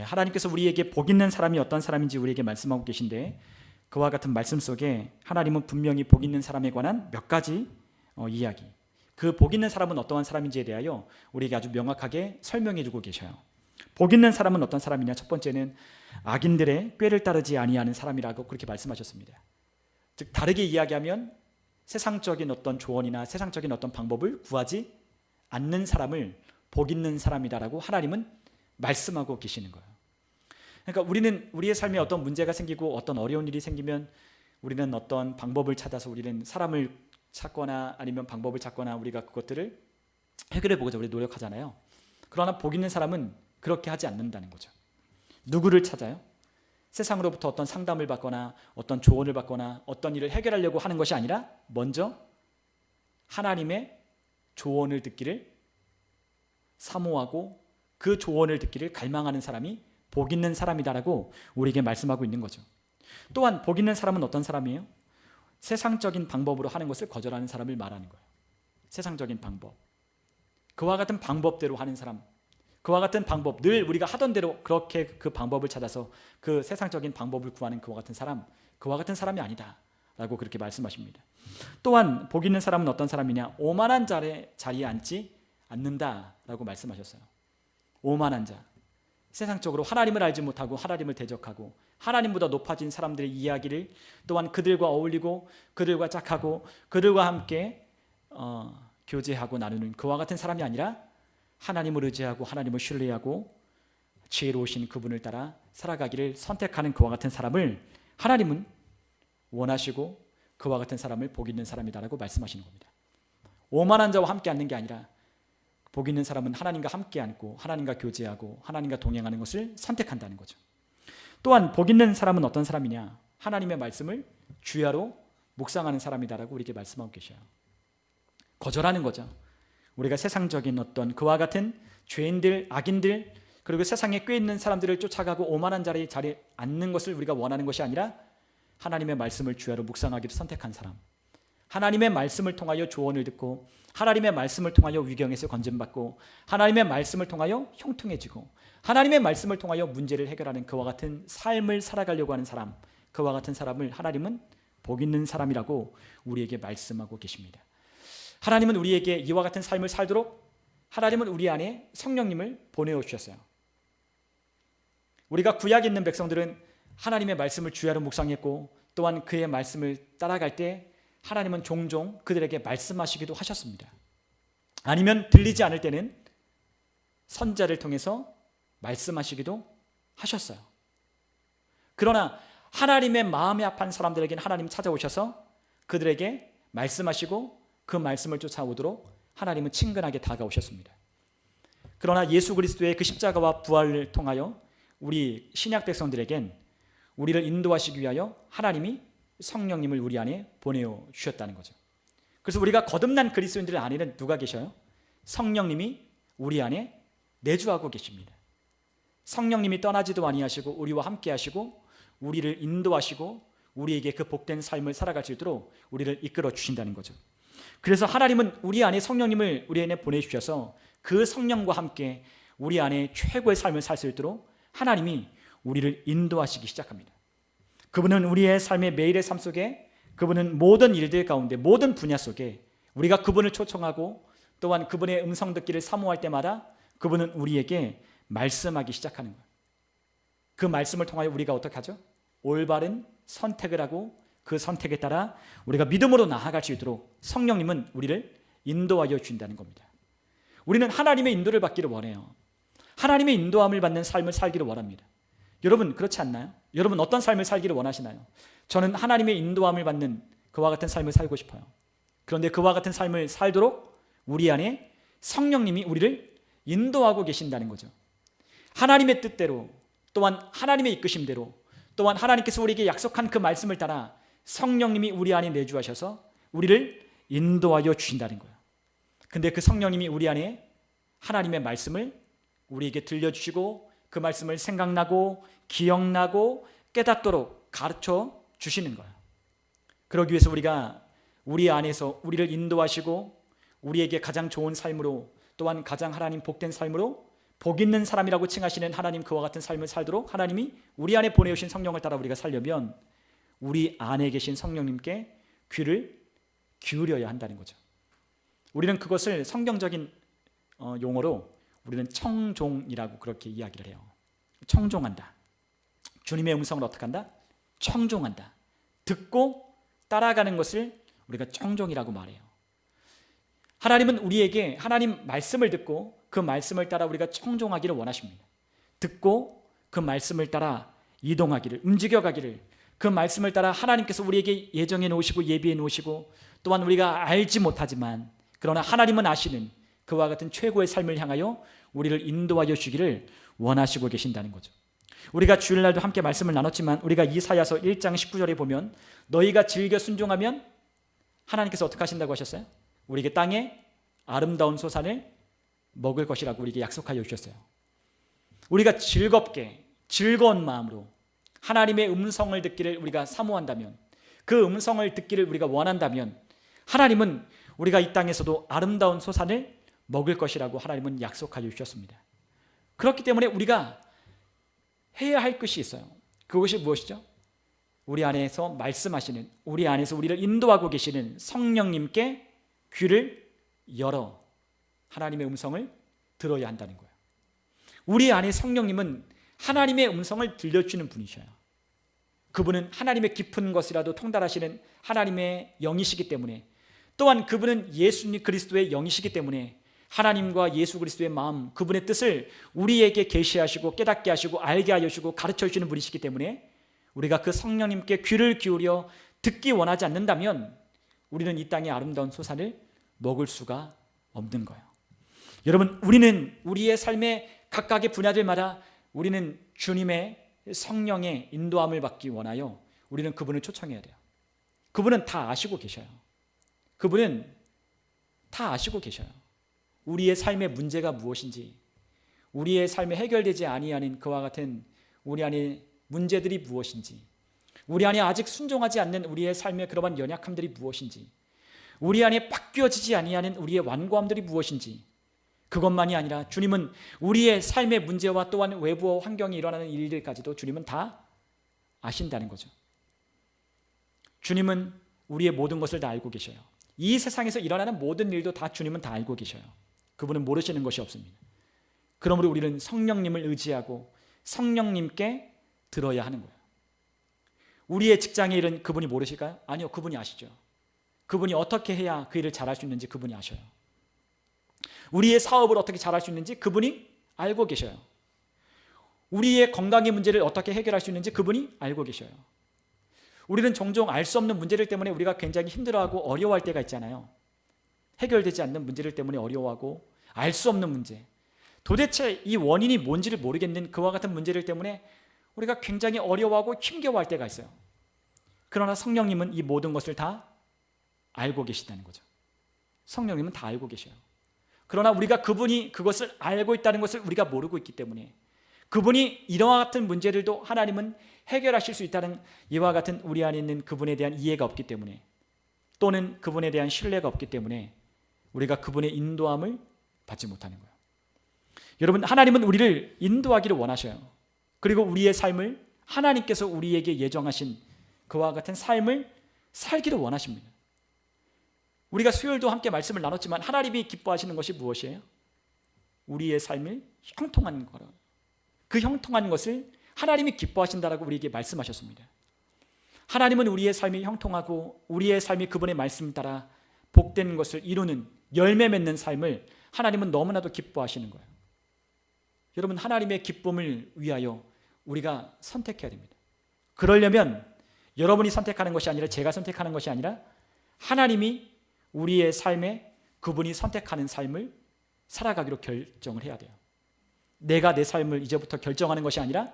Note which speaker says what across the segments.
Speaker 1: 하나님께서 우리에게 복 있는 사람이 어떤 사람인지 우리에게 말씀하고 계신데, 그와 같은 말씀 속에 하나님은 분명히 복 있는 사람에 관한 몇 가지 이야기, 그 복 있는 사람은 어떠한 사람인지에 대하여 우리에게 아주 명확하게 설명해 주고 계셔요. 복 있는 사람은 어떤 사람이냐? 첫 번째는 악인들의 꾀를 따르지 아니하는 사람이라고 그렇게 말씀하셨습니다. 즉 다르게 이야기하면 세상적인 어떤 조언이나 세상적인 어떤 방법을 구하지 않는 사람을 복 있는 사람이다라고 하나님은 말씀하고 계시는 거예요. 그러니까 우리는 우리의 삶에 어떤 문제가 생기고 어떤 어려운 일이 생기면 우리는 어떤 방법을 찾아서 우리는 사람을 찾거나 아니면 방법을 찾거나 우리가 그것들을 해결해 보고자 우리 노력하잖아요. 그러나 복 있는 사람은 그렇게 하지 않는다는 거죠. 누구를 찾아요? 세상으로부터 어떤 상담을 받거나 어떤 조언을 받거나 어떤 일을 해결하려고 하는 것이 아니라 먼저 하나님의 조언을 듣기를 사모하고 그 조언을 듣기를 갈망하는 사람이 복 있는 사람이다라고 우리에게 말씀하고 있는 거죠. 또한 복 있는 사람은 어떤 사람이에요? 세상적인 방법으로 하는 것을 거절하는 사람을 말하는 거예요. 세상적인 방법, 그와 같은 방법대로 하는 사람, 그와 같은 방법, 늘 우리가 하던 대로 그렇게 그 방법을 찾아서 그 세상적인 방법을 구하는 그와 같은 사람, 그와 같은 사람이 아니다 라고 그렇게 말씀하십니다. 또한 복 있는 사람은 어떤 사람이냐? 오만한 자리에 앉지 않는다라고 말씀하셨어요. 오만한 자, 세상적으로 하나님을 알지 못하고 하나님을 대적하고 하나님보다 높아진 사람들의 이야기를 또한 그들과 어울리고 그들과 짝하고 그들과 함께 교제하고 나누는 그와 같은 사람이 아니라 하나님을 의지하고 하나님을 신뢰하고 지혜로우신 그분을 따라 살아가기를 선택하는 그와 같은 사람을 하나님은 원하시고 그와 같은 사람을 복 있는 사람이다라고 말씀하시는 겁니다. 오만한 자와 함께 앉는 게 아니라 복 있는 사람은 하나님과 함께 앉고 하나님과 교제하고 하나님과 동행하는 것을 선택한다는 거죠. 또한 복 있는 사람은 어떤 사람이냐? 하나님의 말씀을 주야로 묵상하는 사람이다라고 우리에게 말씀하고 계셔요. 거절하는 거죠. 우리가 세상적인 어떤 그와 같은 죄인들, 악인들, 그리고 세상에 꾀있는 사람들을 쫓아가고 오만한 자리에 앉는 것을 우리가 원하는 것이 아니라 하나님의 말씀을 주야로 묵상하기를 선택한 사람, 하나님의 말씀을 통하여 조언을 듣고 하나님의 말씀을 통하여 위경에서 건짐받고 하나님의 말씀을 통하여 형통해지고 하나님의 말씀을 통하여 문제를 해결하는 그와 같은 삶을 살아가려고 하는 사람, 그와 같은 사람을 하나님은 복 있는 사람이라고 우리에게 말씀하고 계십니다. 하나님은 우리에게 이와 같은 삶을 살도록 하나님은 우리 안에 성령님을 보내주셨어요. 우리가 구약에 있는 백성들은 하나님의 말씀을 주야로 묵상했고 또한 그의 말씀을 따라갈 때 하나님은 종종 그들에게 말씀하시기도 하셨습니다. 아니면 들리지 않을 때는 선지자를 통해서 말씀하시기도 하셨어요. 그러나 하나님의 마음이 아픈 사람들에게는 하나님 찾아오셔서 그들에게 말씀하시고 그 말씀을 쫓아오도록 하나님은 친근하게 다가오셨습니다. 그러나 예수 그리스도의 그 십자가와 부활을 통하여 우리 신약 백성들에겐 우리를 인도하시기 위하여 하나님이 성령님을 우리 안에 보내주셨다는 거죠. 그래서 우리가 거듭난 그리스도인들 안에는 누가 계셔요? 성령님이 우리 안에 내주하고 계십니다. 성령님이 떠나지도 아니하시고 우리와 함께 하시고 우리를 인도하시고 우리에게 그 복된 삶을 살아갈 수 있도록 우리를 이끌어 주신다는 거죠. 그래서 하나님은 우리 안에 성령님을 우리 안에 보내주셔서 그 성령과 함께 우리 안에 최고의 삶을 살 수 있도록 하나님이 우리를 인도하시기 시작합니다. 그분은 우리의 삶의 매일의 삶 속에 그분은 모든 일들 가운데 모든 분야 속에 우리가 그분을 초청하고 또한 그분의 음성 듣기를 사모할 때마다 그분은 우리에게 말씀하기 시작하는 거예요. 그 말씀을 통하여 우리가 어떻게 하죠? 올바른 선택을 하고 그 선택에 따라 우리가 믿음으로 나아갈 수 있도록 성령님은 우리를 인도하여 주신다는 겁니다. 우리는 하나님의 인도를 받기를 원해요. 하나님의 인도함을 받는 삶을 살기를 원합니다. 여러분 그렇지 않나요? 여러분 어떤 삶을 살기를 원하시나요? 저는 하나님의 인도함을 받는 그와 같은 삶을 살고 싶어요. 그런데 그와 같은 삶을 살도록 우리 안에 성령님이 우리를 인도하고 계신다는 거죠. 하나님의 뜻대로 또한 하나님의 이끄심대로 또한 하나님께서 우리에게 약속한 그 말씀을 따라 성령님이 우리 안에 내주하셔서 우리를 인도하여 주신다는 거예요. 근데 그 성령님이 우리 안에 하나님의 말씀을 우리에게 들려주시고 그 말씀을 생각나고 기억나고 깨닫도록 가르쳐 주시는 거예요. 그러기 위해서 우리가 우리 안에서 우리를 인도하시고 우리에게 가장 좋은 삶으로 또한 가장 하나님 복된 삶으로 복 있는 사람이라고 칭하시는 하나님, 그와 같은 삶을 살도록 하나님이 우리 안에 보내오신 성령을 따라 우리가 살려면 우리 안에 계신 성령님께 귀를 기울여야 한다는 거죠. 우리는 그것을 성경적인 용어로 우리는 청종이라고 그렇게 이야기를 해요. 청종한다. 주님의 음성을 어떻게 한다? 청종한다. 듣고 따라가는 것을 우리가 청종이라고 말해요. 하나님은 우리에게 하나님 말씀을 듣고 그 말씀을 따라 우리가 청종하기를 원하십니다. 듣고 그 말씀을 따라 이동하기를, 움직여가기를, 그 말씀을 따라 하나님께서 우리에게 예정해 놓으시고 예비해 놓으시고 또한 우리가 알지 못하지만 그러나 하나님은 아시는 그와 같은 최고의 삶을 향하여 우리를 인도하여 주기를 원하시고 계신다는 거죠. 우리가 주일날도 함께 말씀을 나눴지만 우리가 이사야서 1장 19절에 보면 너희가 즐겨 순종하면 하나님께서 어떻게 하신다고 하셨어요? 우리에게 땅에 아름다운 소산을 먹을 것이라고 우리에게 약속하여 주셨어요. 우리가 즐겁게 즐거운 마음으로 하나님의 음성을 듣기를 우리가 사모한다면, 그 음성을 듣기를 우리가 원한다면 하나님은 우리가 이 땅에서도 아름다운 소산을 먹을 것이라고 하나님은 약속하여 주셨습니다. 그렇기 때문에 우리가 해야 할 것이 있어요. 그것이 무엇이죠? 우리 안에서 말씀하시는, 우리 안에서 우리를 인도하고 계시는 성령님께 귀를 열어 하나님의 음성을 들어야 한다는 거예요. 우리 안에 성령님은 하나님의 음성을 들려주는 분이셔요. 그분은 하나님의 깊은 것이라도 통달하시는 하나님의 영이시기 때문에, 또한 그분은 예수님 그리스도의 영이시기 때문에 하나님과 예수 그리스도의 마음, 그분의 뜻을 우리에게 계시하시고 깨닫게 하시고 알게 하여 주시고 가르쳐 주시는 분이시기 때문에 우리가 그 성령님께 귀를 기울여 듣기 원하지 않는다면 우리는 이 땅의 아름다운 소산을 먹을 수가 없는 거예요. 여러분, 우리는 우리의 삶의 각각의 분야들마다 우리는 주님의 성령의 인도함을 받기 원하여 우리는 그분을 초청해야 돼요. 그분은 다 아시고 계셔요. 그분은 다 아시고 계셔요. 우리의 삶의 문제가 무엇인지, 우리의 삶에 해결되지 아니하는 그와 같은 우리 안에 문제들이 무엇인지, 우리 안에 아직 순종하지 않는 우리의 삶의 그러한 연약함들이 무엇인지, 우리 안에 바뀌어지지 아니하는 우리의 완고함들이 무엇인지, 그것만이 아니라 주님은 우리의 삶의 문제와 또한 외부 환경에 일어나는 일들까지도 주님은 다 아신다는 거죠. 주님은 우리의 모든 것을 다 알고 계셔요. 이 세상에서 일어나는 모든 일도 다 주님은 다 알고 계셔요. 그분은 모르시는 것이 없습니다. 그러므로 우리는 성령님을 의지하고 성령님께 들어야 하는 거예요. 우리의 직장의 일은 그분이 모르실까요? 아니요, 그분이 아시죠. 그분이 어떻게 해야 그 일을 잘할 수 있는지 그분이 아셔요. 우리의 사업을 어떻게 잘할 수 있는지 그분이 알고 계셔요. 우리의 건강의 문제를 어떻게 해결할 수 있는지 그분이 알고 계셔요. 우리는 종종 알 수 없는 문제들 때문에 우리가 굉장히 힘들어하고 어려워할 때가 있잖아요. 해결되지 않는 문제들 때문에 어려워하고 알 수 없는 문제, 도대체 이 원인이 뭔지를 모르겠는 그와 같은 문제들 때문에 우리가 굉장히 어려워하고 힘겨워할 때가 있어요. 그러나 성령님은 이 모든 것을 다 알고 계시다는 거죠. 성령님은 다 알고 계셔요. 그러나 우리가 그분이 그것을 알고 있다는 것을 우리가 모르고 있기 때문에, 그분이 이와 같은 문제들도 하나님은 해결하실 수 있다는 이와 같은 우리 안에 있는 그분에 대한 이해가 없기 때문에, 또는 그분에 대한 신뢰가 없기 때문에 우리가 그분의 인도함을 받지 못하는 거예요. 여러분, 하나님은 우리를 인도하기를 원하셔요. 그리고 우리의 삶을 하나님께서 우리에게 예정하신 그와 같은 삶을 살기를 원하십니다. 우리가 수요일도 함께 말씀을 나눴지만 하나님이 기뻐하시는 것이 무엇이에요? 우리의 삶을 형통한 거라. 그 형통한 것을 하나님이 기뻐하신다라고 우리에게 말씀하셨습니다. 하나님은 우리의 삶이 형통하고 우리의 삶이 그분의 말씀 따라 복된 것을 이루는, 열매 맺는 삶을 하나님은 너무나도 기뻐하시는 거예요. 여러분, 하나님의 기쁨을 위하여 우리가 선택해야 됩니다. 그러려면 여러분이 선택하는 것이 아니라 제가 선택하는 것이 아니라 하나님이 우리의 삶에 그분이 선택하는 삶을 살아가기로 결정을 해야 돼요. 내가 내 삶을 이제부터 결정하는 것이 아니라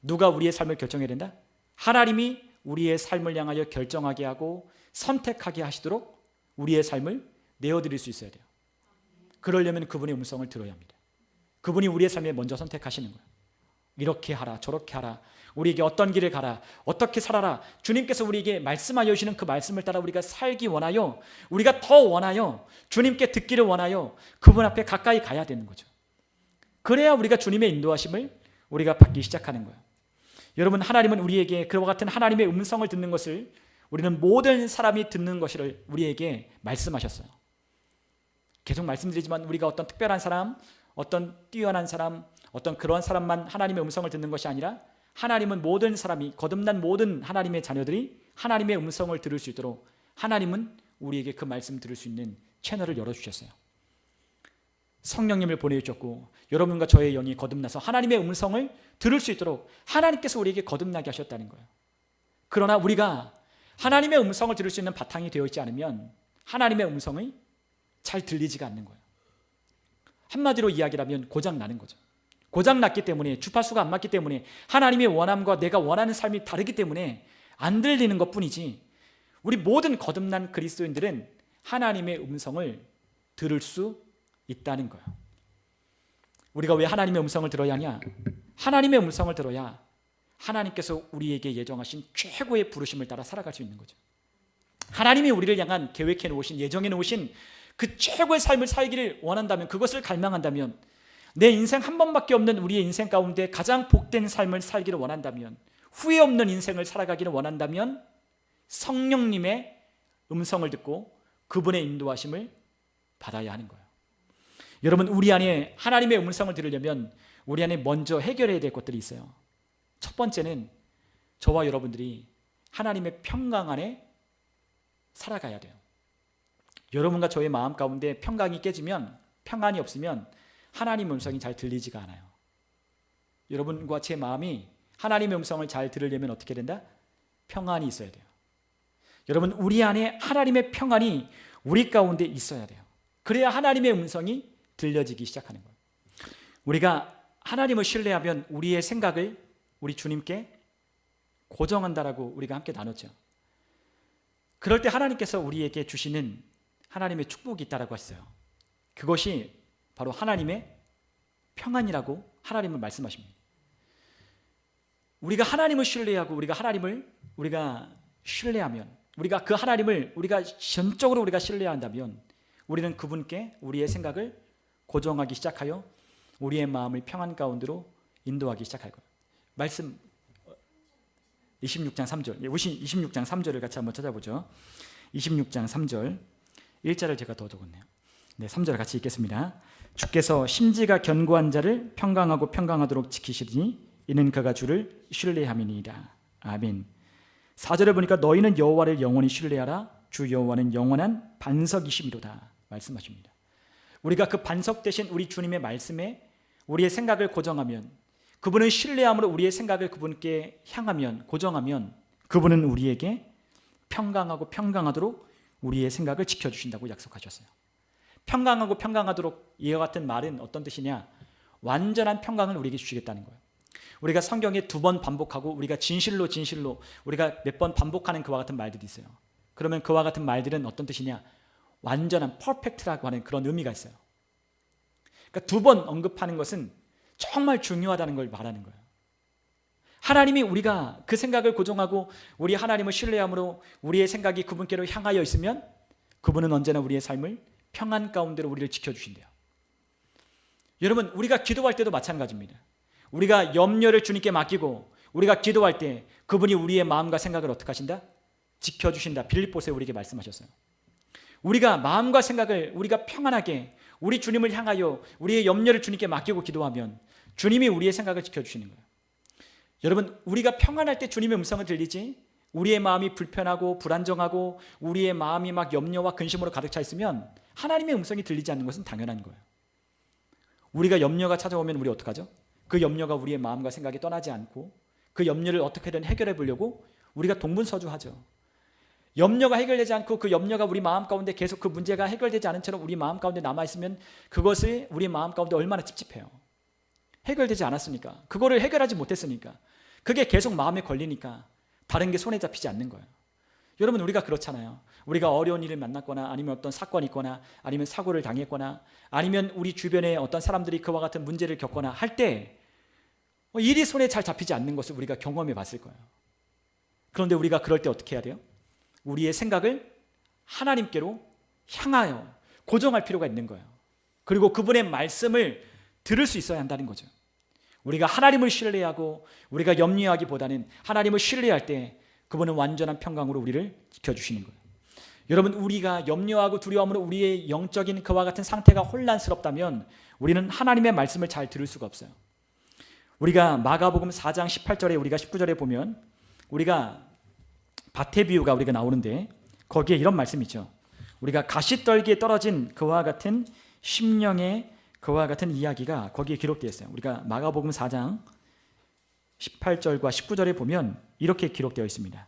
Speaker 1: 누가 우리의 삶을 결정해야 된다? 하나님이 우리의 삶을 향하여 결정하게 하고 선택하게 하시도록 우리의 삶을 내어드릴 수 있어야 돼요. 그러려면 그분의 음성을 들어야 합니다. 그분이 우리의 삶에 먼저 선택하시는 거예요. 이렇게 하라, 저렇게 하라, 우리에게 어떤 길을 가라, 어떻게 살아라. 주님께서 우리에게 말씀하여 주시는 그 말씀을 따라 우리가 살기 원하여, 우리가 더 원하여 주님께 듣기를 원하여 그분 앞에 가까이 가야 되는 거죠. 그래야 우리가 주님의 인도하심을 우리가 받기 시작하는 거예요. 여러분, 하나님은 우리에게 그와 같은 하나님의 음성을 듣는 것을 우리는 모든 사람이 듣는 것을 우리에게 말씀하셨어요. 계속 말씀드리지만 우리가 어떤 특별한 사람, 어떤 뛰어난 사람, 어떤 그러한 사람만 하나님의 음성을 듣는 것이 아니라 하나님은 모든 사람이, 거듭난 모든 하나님의 자녀들이 하나님의 음성을 들을 수 있도록 하나님은 우리에게 그 말씀을 들을 수 있는 채널을 열어주셨어요. 성령님을 보내주셨고 여러분과 저의 영이 거듭나서 하나님의 음성을 들을 수 있도록 하나님께서 우리에게 거듭나게 하셨다는 거예요. 그러나 우리가 하나님의 음성을 들을 수 있는 바탕이 되어 있지 않으면 하나님의 음성이 잘 들리지가 않는 거예요. 한마디로 이야기하면 고장나는 거죠. 고장났기 때문에, 주파수가 안 맞기 때문에, 하나님의 원함과 내가 원하는 삶이 다르기 때문에 안 들리는 것뿐이지, 우리 모든 거듭난 그리스도인들은 하나님의 음성을 들을 수 있다는 거예요. 우리가 왜 하나님의 음성을 들어야 하냐? 하나님의 음성을 들어야 하나님께서 우리에게 예정하신 최고의 부르심을 따라 살아갈 수 있는 거죠. 하나님이 우리를 향한 계획해 놓으신, 예정해 놓으신 그 최고의 삶을 살기를 원한다면, 그것을 갈망한다면, 내 인생 한 번밖에 없는 우리의 인생 가운데 가장 복된 삶을 살기를 원한다면, 후회 없는 인생을 살아가기를 원한다면 성령님의 음성을 듣고 그분의 인도하심을 받아야 하는 거예요. 여러분, 우리 안에 하나님의 음성을 들으려면 우리 안에 먼저 해결해야 될 것들이 있어요. 첫 번째는 저와 여러분들이 하나님의 평강 안에 살아가야 돼요. 여러분과 저의 마음 가운데 평강이 깨지면, 평안이 없으면 하나님의 음성이 잘 들리지가 않아요. 여러분과 제 마음이 하나님의 음성을 잘 들으려면 어떻게 된다? 평안이 있어야 돼요. 여러분, 우리 안에 하나님의 평안이 우리 가운데 있어야 돼요. 그래야 하나님의 음성이 들려지기 시작하는 거예요. 우리가 하나님을 신뢰하면 우리의 생각을 우리 주님께 고정한다라고 우리가 함께 나눴죠. 그럴 때 하나님께서 우리에게 주시는 하나님의 축복이 있다라고 했어요. 그것이 바로 하나님의 평안이라고 하나님은 말씀하십니다. 우리가 하나님을 신뢰하고 우리가 신뢰하면, 우리가 그 하나님을 우리가 전적으로 우리가 신뢰한다면 우리는 그분께 우리의 생각을 고정하기 시작하여 우리의 마음을 평안 가운데로 인도하기 시작할 거예요. 말씀 26장 3절, 26장 3절을 같이 한번 찾아보죠. 26장 3절 1절을 제가 더 적었네요. 네, 3절 같이 읽겠습니다. 주께서 심지가 견고한 자를 평강하고 평강하도록 지키시리니 이는 그가 주를 신뢰함이니이다. 아멘. 4절을 보니까 너희는 여호와를 영원히 신뢰하라. 주 여호와는 영원한 반석이심이로다 말씀하십니다. 우리가 그 반석 대신 우리 주님의 말씀에 우리의 생각을 고정하면, 그분을 신뢰함으로 우리의 생각을 그분께 향하면, 고정하면 그분은 우리에게 평강하고 평강하도록 우리의 생각을 지켜주신다고 약속하셨어요. 평강하고 평강하도록, 이와 같은 말은 어떤 뜻이냐? 완전한 평강을 우리에게 주시겠다는 거예요. 우리가 성경에 2번 반복하고 우리가 진실로 우리가 몇 번 반복하는 그와 같은 말들이 있어요. 그러면 그와 같은 말들은 어떤 뜻이냐? 완전한 퍼펙트라고 하는 그런 의미가 있어요. 그러니까 2번 언급하는 것은 정말 중요하다는 걸 말하는 거예요. 하나님이 우리가 그 생각을 고정하고 우리 하나님을 신뢰함으로 우리의 생각이 그분께로 향하여 있으면 그분은 언제나 우리의 삶을 평안 가운데로 우리를 지켜주신대요. 여러분, 우리가 기도할 때도 마찬가지입니다. 우리가 염려를 주님께 맡기고 우리가 기도할 때 그분이 우리의 마음과 생각을 어떻게 하신다? 지켜주신다. 빌립보서에 우리에게 말씀하셨어요. 우리가 마음과 생각을 우리가 평안하게 우리 주님을 향하여 우리의 염려를 주님께 맡기고 기도하면 주님이 우리의 생각을 지켜주시는 거예요. 여러분, 우리가 평안할 때 주님의 음성을 들리지, 우리의 마음이 불편하고 불안정하고 우리의 마음이 막 염려와 근심으로 가득 차 있으면 하나님의 음성이 들리지 않는 것은 당연한 거예요. 우리가 염려가 찾아오면 우리 어떡하죠? 그 염려가 우리의 마음과 생각이 떠나지 않고 그 염려를 어떻게든 해결해 보려고 우리가 동분서주하죠. 염려가 해결되지 않고 그 염려가 우리 마음 가운데 계속 그 문제가 해결되지 않은 채로 우리 마음 가운데 남아있으면 그것이 우리 마음 가운데 얼마나 찝찝해요. 해결되지 않았으니까, 그거를 해결하지 못했으니까, 그게 계속 마음에 걸리니까 다른 게 손에 잡히지 않는 거예요. 여러분, 우리가 그렇잖아요. 우리가 어려운 일을 만났거나 아니면 어떤 사건이 있거나 아니면 사고를 당했거나 아니면 우리 주변에 어떤 사람들이 그와 같은 문제를 겪거나 할 때 일이 손에 잘 잡히지 않는 것을 우리가 경험해 봤을 거예요. 그런데 우리가 그럴 때 어떻게 해야 돼요? 우리의 생각을 하나님께로 향하여 고정할 필요가 있는 거예요. 그리고 그분의 말씀을 들을 수 있어야 한다는 거죠. 우리가 하나님을 신뢰하고 우리가 염려하기보다는 하나님을 신뢰할 때 그분은 완전한 평강으로 우리를 지켜주시는 거예요. 여러분, 우리가 염려하고 두려움으로 우리의 영적인 그와 같은 상태가 혼란스럽다면 우리는 하나님의 말씀을 잘 들을 수가 없어요. 우리가 마가복음 4장 18절에 우리가 19절에 보면 우리가 밭의 비유가 우리가 나오는데 거기에 이런 말씀이 있죠. 우리가 가시떨기에 떨어진 그와 같은 심령의 그와 같은 이야기가 거기에 기록되어 있어요. 우리가 마가복음 4장 18절과 19절에 보면 이렇게 기록되어 있습니다.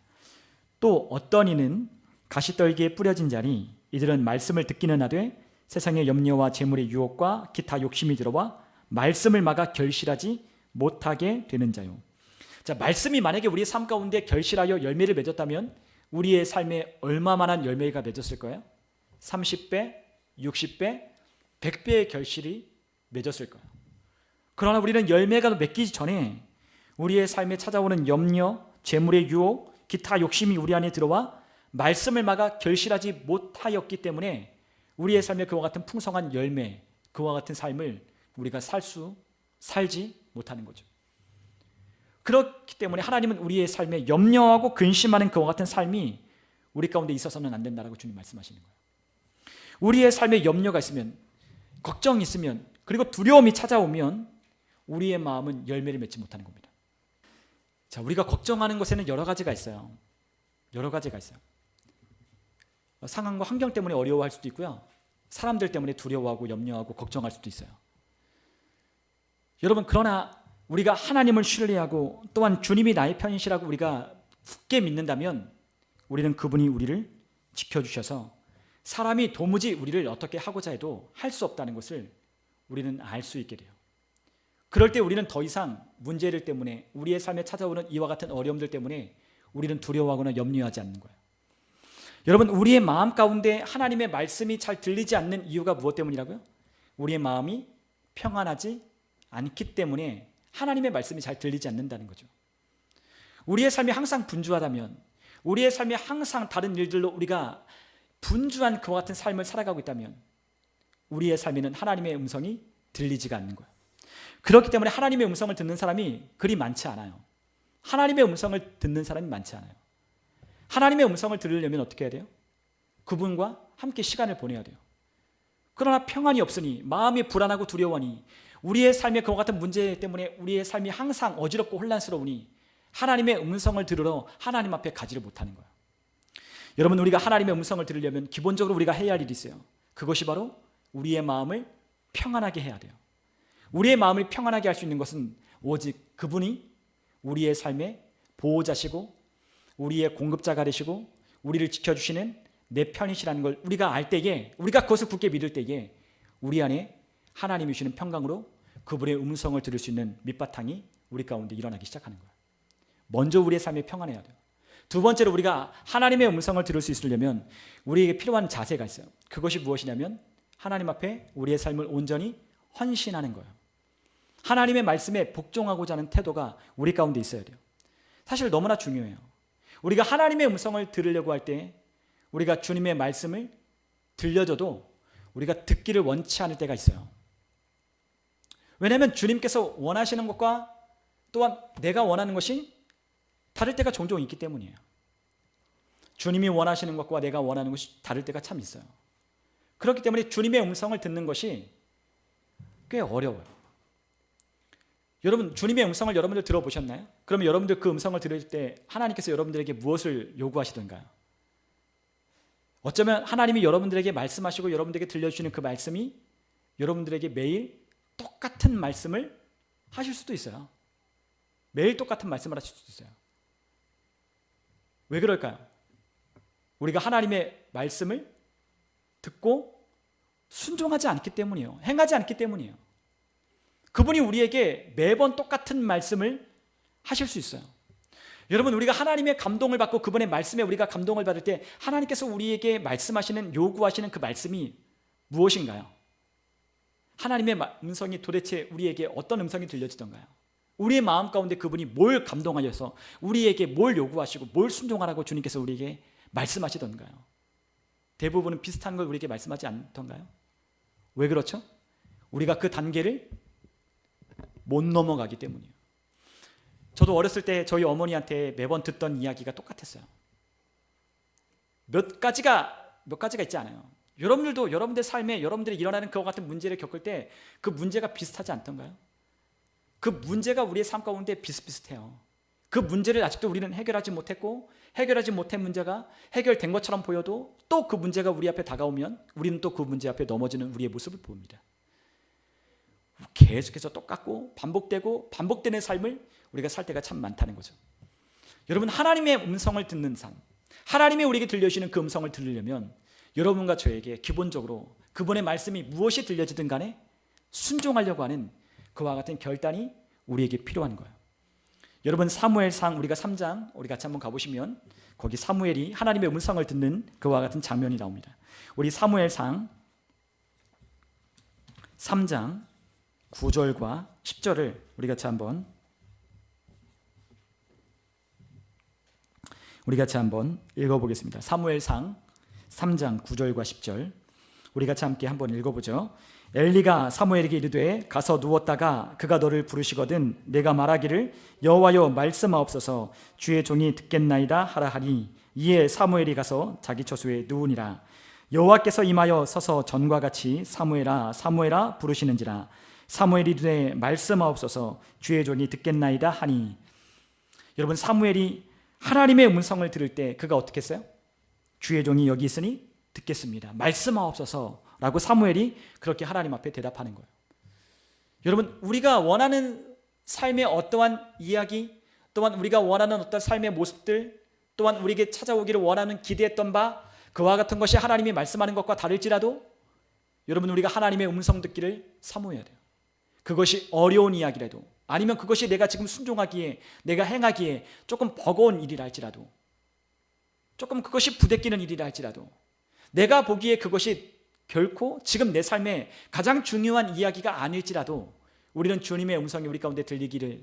Speaker 1: 또 어떤 이는 가시떨기에 뿌려진 자니 이들은 말씀을 듣기는 하되 세상의 염려와 재물의 유혹과 기타 욕심이 들어와 말씀을 막아 결실하지 못하게 되는 자요. 자, 말씀이 만약에 우리의 삶 가운데 결실하여 열매를 맺었다면 우리의 삶에 얼마만한 열매가 맺었을 거예요? 30배, 60배, 100배의 결실이 맺었을 거예요. 그러나 우리는 열매가 맺기 전에 우리의 삶에 찾아오는 염려, 재물의 유혹, 기타 욕심이 우리 안에 들어와 말씀을 막아 결실하지 못하였기 때문에 우리의 삶에 그와 같은 풍성한 열매, 그와 같은 삶을 우리가 살지 못하는 거죠. 그렇기 때문에 하나님은 우리의 삶에 염려하고 근심하는 그와 같은 삶이 우리 가운데 있어서는 안 된다라고 주님 말씀하시는 거예요. 우리의 삶에 염려가 있으면, 걱정이 있으면, 그리고 두려움이 찾아오면 우리의 마음은 열매를 맺지 못하는 겁니다. 자, 우리가 걱정하는 것에는 여러 가지가 있어요. 여러 가지가 있어요. 상황과 환경 때문에 어려워할 수도 있고요. 사람들 때문에 두려워하고 염려하고 걱정할 수도 있어요. 여러분, 그러나 우리가 하나님을 신뢰하고 또한 주님이 나의 편이시라고 우리가 굳게 믿는다면 우리는 그분이 우리를 지켜주셔서 사람이 도무지 우리를 어떻게 하고자 해도 할 수 없다는 것을 우리는 알 수 있게 돼요. 그럴 때 우리는 더 이상 문제들 때문에 우리의 삶에 찾아오는 이와 같은 어려움들 때문에 우리는 두려워하거나 염려하지 않는 거예요. 여러분, 우리의 마음 가운데 하나님의 말씀이 잘 들리지 않는 이유가 무엇 때문이라고요? 우리의 마음이 평안하지 않기 때문에 하나님의 말씀이 잘 들리지 않는다는 거죠. 우리의 삶이 항상 분주하다면, 우리의 삶이 항상 다른 일들로 우리가 분주한 그와 같은 삶을 살아가고 있다면 우리의 삶에는 하나님의 음성이 들리지가 않는 거예요. 그렇기 때문에 하나님의 음성을 듣는 사람이 그리 많지 않아요. 하나님의 음성을 듣는 사람이 많지 않아요. 하나님의 음성을 들으려면 어떻게 해야 돼요? 그분과 함께 시간을 보내야 돼요. 그러나 평안이 없으니, 마음이 불안하고 두려워하니, 우리의 삶의 그와 같은 문제 때문에 우리의 삶이 항상 어지럽고 혼란스러우니 하나님의 음성을 들으러 하나님 앞에 가지를 못하는 거예요. 여러분, 우리가 하나님의 음성을 들으려면 기본적으로 우리가 해야 할 일이 있어요. 그것이 바로 우리의 마음을 평안하게 해야 돼요. 우리의 마음을 평안하게 할 수 있는 것은 오직 그분이 우리의 삶의 보호자시고 우리의 공급자가 되시고 우리를 지켜주시는 내 편이시라는 걸 우리가 알 때에, 우리가 그것을 굳게 믿을 때에 우리 안에 하나님이 주시는 평강으로 그분의 음성을 들을 수 있는 밑바탕이 우리 가운데 일어나기 시작하는 거예요. 먼저 우리의 삶이 평안해야 돼요. 두 번째로 우리가 하나님의 음성을 들을 수 있으려면 우리에게 필요한 자세가 있어요. 그것이 무엇이냐면 하나님 앞에 우리의 삶을 온전히 헌신하는 거예요. 하나님의 말씀에 복종하고자 하는 태도가 우리 가운데 있어야 돼요. 사실 너무나 중요해요. 우리가 하나님의 음성을 들으려고 할 때 우리가 주님의 말씀을 들려줘도 우리가 듣기를 원치 않을 때가 있어요. 왜냐하면 주님께서 원하시는 것과 또한 내가 원하는 것이 다를 때가 종종 있기 때문이에요. 주님이 원하시는 것과 내가 원하는 것이 다를 때가 참 있어요. 그렇기 때문에 주님의 음성을 듣는 것이 꽤 어려워요. 여러분, 주님의 음성을 여러분들 들어보셨나요? 그러면 여러분들 그 음성을 들을 때 하나님께서 여러분들에게 무엇을 요구하시던가요? 어쩌면 하나님이 여러분들에게 말씀하시고 여러분들에게 들려주시는 그 말씀이 여러분들에게 매일 똑같은 말씀을 하실 수도 있어요. 매일 똑같은 말씀을 하실 수도 있어요. 왜 그럴까요? 우리가 하나님의 말씀을 듣고 순종하지 않기 때문이에요. 행하지 않기 때문이에요. 그분이 우리에게 매번 똑같은 말씀을 하실 수 있어요. 여러분, 우리가 하나님의 감동을 받고 그분의 말씀에 우리가 감동을 받을 때 하나님께서 우리에게 말씀하시는, 요구하시는 그 말씀이 무엇인가요? 하나님의 음성이 도대체 우리에게 어떤 음성이 들려지던가요? 우리의 마음 가운데 그분이 뭘 감동하셔서 우리에게 뭘 요구하시고 뭘 순종하라고 주님께서 우리에게 말씀하시던가요? 대부분은 비슷한 걸 우리에게 말씀하지 않던가요? 왜 그렇죠? 우리가 그 단계를 못 넘어가기 때문이에요. 저도 어렸을 때 저희 어머니한테 매번 듣던 이야기가 똑같았어요. 몇 가지가 있지 않아요. 여러분들도 여러분들 삶에 여러분들이 일어나는 그와 같은 문제를 겪을 때 그 문제가 비슷하지 않던가요? 그 문제가 우리의 삶 가운데 비슷비슷해요. 그 문제를 아직도 우리는 해결하지 못했고, 해결하지 못한 문제가 해결된 것처럼 보여도 또 그 문제가 우리 앞에 다가오면 우리는 또 그 문제 앞에 넘어지는 우리의 모습을 봅니다. 계속해서 똑같고 반복되는 삶을 우리가 살 때가 참 많다는 거죠. 여러분, 하나님의 음성을 듣는 삶, 하나님이 우리에게 들려주시는 그 음성을 들으려면 여러분과 저에게 기본적으로 그분의 말씀이 무엇이 들려지든 간에 순종하려고 하는 그와 같은 결단이 우리에게 필요한 거예요. 여러분, 사무엘상 우리가 3장 우리 같이 한번 가보시면 거기 사무엘이 하나님의 음성을 듣는 그와 같은 장면이 나옵니다. 우리 사무엘상 3장 9절과 10절을 우리 같이 한번 읽어보겠습니다. 사무엘상 3장 9절과 10절 우리 같이 함께 한번 읽어보죠. 엘리가 사무엘에게 이르되 가서 누웠다가 그가 너를 부르시거든 내가 말하기를 여호와여 말씀하옵소서 주의 종이 듣겠나이다 하라 하니 이에 사무엘이 가서 자기 처소에 누우니라. 여호와께서 임하여 서서 전과 같이 사무엘아 사무엘아 부르시는지라. 사무엘이 이르되 말씀하옵소서 주의 종이 듣겠나이다 하니. 여러분, 사무엘이 하나님의 음성을 들을 때 그가 어떻게 했어요? 주의 종이 여기 있으니 듣겠습니다. 말씀하옵소서라고 사무엘이 그렇게 하나님 앞에 대답하는 거예요. 여러분, 우리가 원하는 삶의 어떠한 이야기, 또한 우리가 원하는 어떤 삶의 모습들, 또한 우리에게 찾아오기를 원하는 기대했던 바 그와 같은 것이 하나님이 말씀하는 것과 다를지라도 여러분, 우리가 하나님의 음성 듣기를 사모해야 돼요. 그것이 어려운 이야기라도, 아니면 그것이 내가 지금 순종하기에, 내가 행하기에 조금 버거운 일이라 할지라도, 조금 그것이 부대끼는 일이라 할지라도, 내가 보기에 그것이 결코 지금 내 삶에 가장 중요한 이야기가 아닐지라도 우리는 주님의 음성이 우리 가운데 들리기를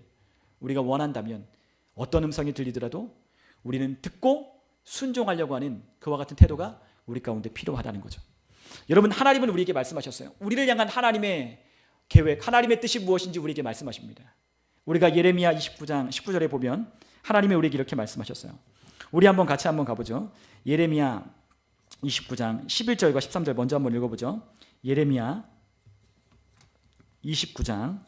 Speaker 1: 우리가 원한다면 어떤 음성이 들리더라도 우리는 듣고 순종하려고 하는 그와 같은 태도가 우리 가운데 필요하다는 거죠. 여러분, 하나님은 우리에게 말씀하셨어요. 우리를 향한 하나님의 계획, 하나님의 뜻이 무엇인지 우리에게 말씀하십니다. 우리가 예레미야 29장 19절에 보면 하나님이 우리에게 이렇게 말씀하셨어요. 우리 한번 같이 한번 가보죠. 예레미야 29장 11절과 13절 먼저 한번 읽어보죠. 예레미야 29장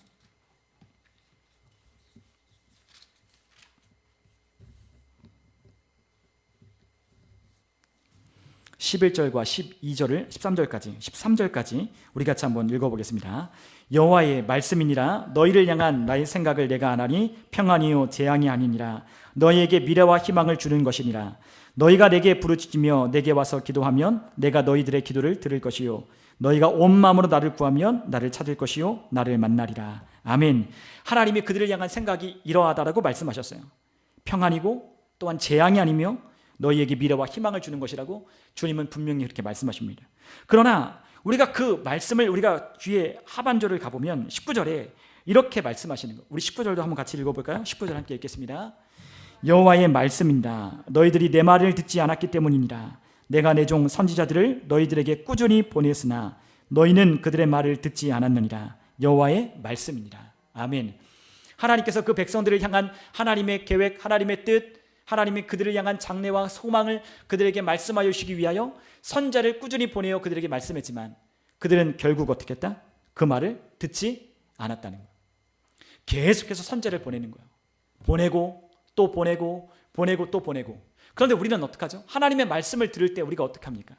Speaker 1: 11절과 12절을 13절까지 우리 같이 한번 읽어보겠습니다. 여호와의 말씀이니라. 너희를 향한 나의 생각을 내가 아나니 평안이요 재앙이 아니니라. 너희에게 미래와 희망을 주는 것이니라. 너희가 내게 부르짖으며 내게 와서 기도하면 내가 너희들의 기도를 들을 것이요 너희가 온 마음으로 나를 구하면 나를 찾을 것이요 나를 만나리라. 아멘. 하나님이 그들을 향한 생각이 이러하다라고 말씀하셨어요. 평안이고 또한 재앙이 아니며 너희에게 미래와 희망을 주는 것이라고 주님은 분명히 그렇게 말씀하십니다. 그러나 우리가 그 말씀을 우리가 뒤에 하반절을 가보면 19절에 이렇게 말씀하시는 거. 우리 19절도 한번 같이 읽어볼까요? 19절 함께 읽겠습니다. 여호와의 말씀입니다. 너희들이 내 말을 듣지 않았기 때문이니라. 내가 내 종 선지자들을 너희들에게 꾸준히 보냈으나 너희는 그들의 말을 듣지 않았느니라. 여호와의 말씀입니다. 아멘. 하나님께서 그 백성들을 향한 하나님의 계획, 하나님의 뜻, 하나님이 그들을 향한 장래와 소망을 그들에게 말씀하여 주시기 위하여 선자를 꾸준히 보내어 그들에게 말씀했지만 그들은 결국 어떻게 했다? 그 말을 듣지 않았다는 거예요. 계속해서 선자를 보내는 거예요. 보내고 또 보내고 보내고 또 보내고. 그런데 우리는 어떡하죠? 하나님의 말씀을 들을 때 우리가 어떻게 합니까?